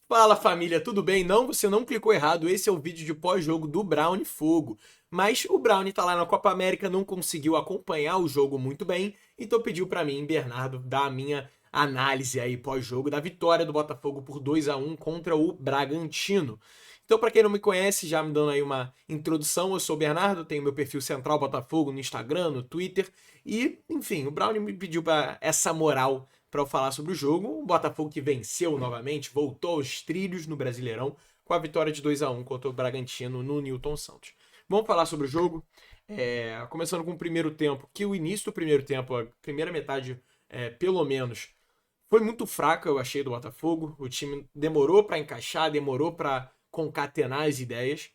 Fala família, tudo bem? Não, você não clicou errado. Esse é o vídeo de pós-jogo do Brown Fogo. Mas o Brown tá lá na Copa América, não conseguiu acompanhar o jogo muito bem, então pediu pra mim, Bernardo, dar a minha análise aí pós-jogo da vitória do Botafogo por 2-1 contra o Bragantino. Então, pra quem não me conhece, já me dando aí uma introdução, eu sou o Bernardo, tenho meu perfil Central Botafogo no Instagram, no Twitter e, enfim, o Brown me pediu para essa moral para eu falar sobre o jogo. O Botafogo que venceu novamente, voltou aos trilhos no Brasileirão com a vitória de 2-1 contra o Bragantino no Newton Santos. Vamos falar sobre o jogo, começando com o primeiro tempo, que o início do primeiro tempo, a primeira metade, pelo menos, foi muito fraca, eu achei, do Botafogo. O time demorou para encaixar, demorou para concatenar as ideias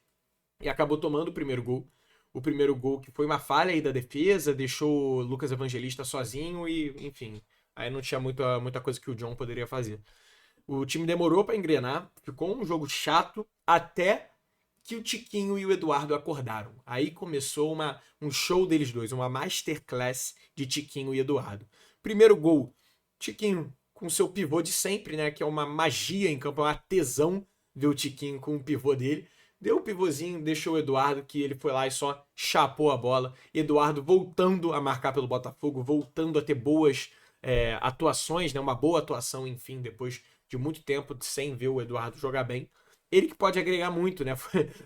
e acabou tomando o primeiro gol. O primeiro gol que foi uma falha aí da defesa, deixou o Lucas Evangelista sozinho e, enfim, aí não tinha muita coisa que o John poderia fazer. O time demorou para engrenar, ficou um jogo chato até que o Tiquinho e o Eduardo acordaram. Aí começou um show deles dois, uma masterclass de Tiquinho e Eduardo. Primeiro gol, Tiquinho com seu pivô de sempre, né? Que é uma magia em campo, é uma tesão ver o Tiquinho com o pivô dele. Deu o pivôzinho, deixou o Eduardo, que ele foi lá e só chapou a bola. Eduardo voltando a marcar pelo Botafogo, voltando a ter boas atuações, né? Uma boa atuação, enfim, depois de muito tempo sem ver o Eduardo jogar bem. Ele que pode agregar muito, né?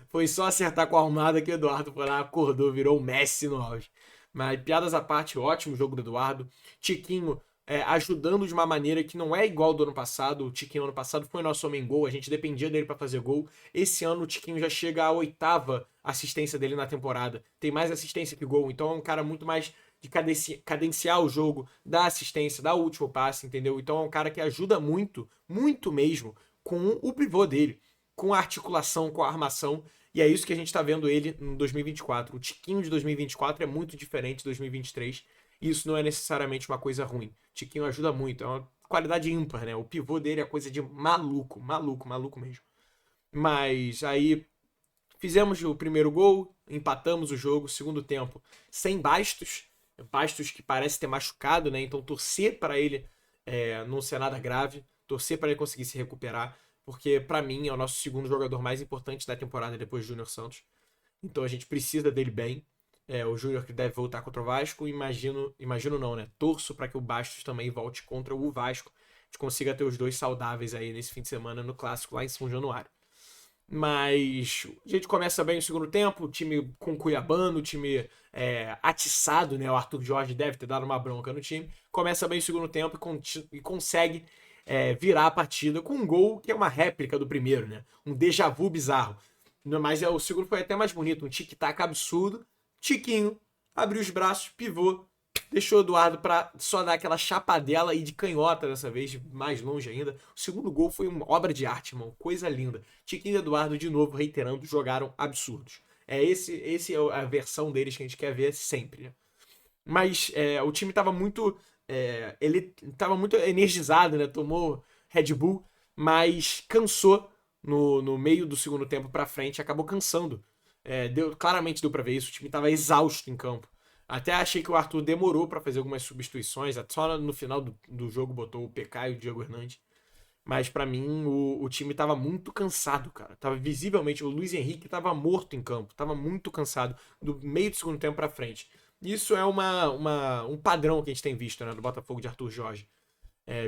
Foi só acertar com a armada que o Eduardo foi lá, acordou, virou o Messi no auge. Mas piadas à parte, ótimo jogo do Eduardo. Tiquinho ajudando de uma maneira que não é igual do ano passado. O Tiquinho ano passado foi nosso homem gol, a gente dependia dele para fazer gol. Esse ano o Tiquinho já chega à oitava assistência dele na temporada. Tem mais assistência que gol, então é um cara muito mais de cadenciar o jogo, dar assistência, dar o último passe, entendeu? Então é um cara que ajuda muito, muito mesmo, com o pivô dele, com a articulação, com a armação. E é isso que a gente está vendo ele em 2024. O Tiquinho de 2024 é muito diferente de 2023. E isso não é necessariamente uma coisa ruim. Tiquinho ajuda muito, é uma qualidade ímpar, né? O pivô dele é coisa de maluco, maluco, maluco mesmo. Mas aí fizemos o primeiro gol, empatamos o jogo, segundo tempo, sem Bastos. Bastos que parece ter machucado, né? Então torcer para ele não ser nada grave, torcer para ele conseguir se recuperar, porque para mim é o nosso segundo jogador mais importante da temporada depois de Júnior Santos. Então a gente precisa dele bem. O Júnior que deve voltar contra o Vasco, imagino não, né? Torço para que o Bastos também volte contra o Vasco. A gente consiga ter os dois saudáveis aí nesse fim de semana no clássico lá em São Januário. Mas a gente começa bem o segundo tempo, o time com Cuiabano, o time atiçado, né? O Arthur Jorge deve ter dado uma bronca no time. Começa bem o segundo tempo e consegue virar a partida com um gol que é uma réplica do primeiro, né? Um déjà vu bizarro. Mas o segundo foi até mais bonito, um tic-tac absurdo. Tiquinho abriu os braços, pivô, deixou o Eduardo para só dar aquela chapadela e de canhota dessa vez, mais longe ainda. O segundo gol foi uma obra de arte, irmão. Coisa linda. Tiquinho e Eduardo, de novo, reiterando, jogaram absurdos. Esse é a versão deles que a gente quer ver sempre, né? Mas o time estava muito. Ele estava muito energizado, né? Tomou Red Bull, mas cansou no meio do segundo tempo para frente, acabou cansando. Claramente deu para ver isso. O time estava exausto em campo. Até achei que o Arthur demorou para fazer algumas substituições. Só no final do jogo botou o PK e o Diego Hernandes. Mas para mim o time tava muito cansado, cara. Tava visivelmente. O Luiz Henrique tava morto em campo. Tava muito cansado do meio do segundo tempo para frente. Isso é um padrão que a gente tem visto, né, do Botafogo de Arthur Jorge.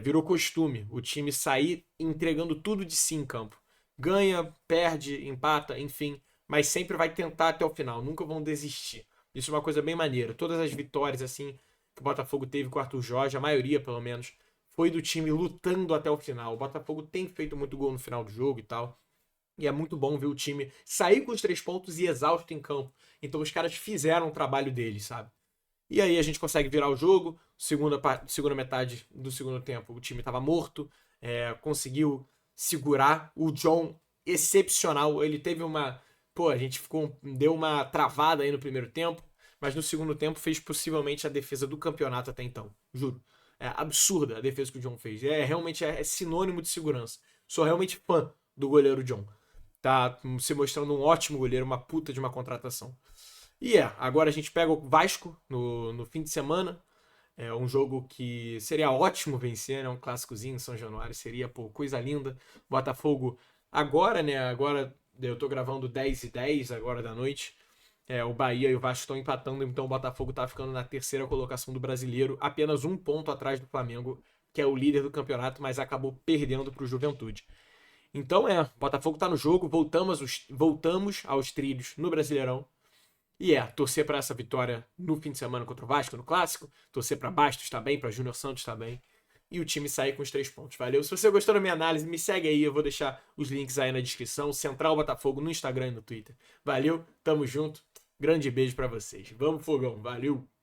Virou costume o time sair entregando tudo de si em campo. Ganha, perde, empata, enfim. Mas sempre vai tentar até o final. Nunca vão desistir. Isso é uma coisa bem maneira. Todas as vitórias, assim, que o Botafogo teve com o Arthur Jorge, a maioria pelo menos, foi do time lutando até o final. O Botafogo tem feito muito gol no final do jogo e tal. E é muito bom ver o time sair com os 3 pontos e exausto em campo. Então os caras fizeram o trabalho deles, sabe? E aí a gente consegue virar o jogo. Segunda metade do segundo tempo, o time estava morto. Conseguiu segurar. O John, excepcional. Ele teve uma. Pô, a gente deu uma travada aí no primeiro tempo. Mas no segundo tempo fez possivelmente a defesa do campeonato até então. Juro. É absurda a defesa que o John fez. Realmente sinônimo de segurança. Sou realmente fã do goleiro John. Tá se mostrando um ótimo goleiro, uma puta de uma contratação. E agora a gente pega o Vasco no fim de semana. É um jogo que seria ótimo vencer, né? Um clássicozinho em São Januário, seria, pô, coisa linda. Botafogo agora, né? Agora eu tô gravando 10h10 agora da noite. O Bahia e o Vasco estão empatando, então o Botafogo tá ficando na terceira colocação do Brasileiro, apenas um ponto atrás do Flamengo, que é o líder do campeonato, mas acabou perdendo pro Juventude. Então o Botafogo tá no jogo, voltamos aos trilhos no Brasileirão. E torcer para essa vitória no fim de semana contra o Vasco, no Clássico. Torcer para Bastos também, para Júnior Santos também. E o time sair com os 3 pontos. Valeu? Se você gostou da minha análise, me segue aí. Eu vou deixar os links aí na descrição. Central Botafogo no Instagram e no Twitter. Valeu? Tamo junto. Grande beijo para vocês. Vamos, Fogão. Valeu!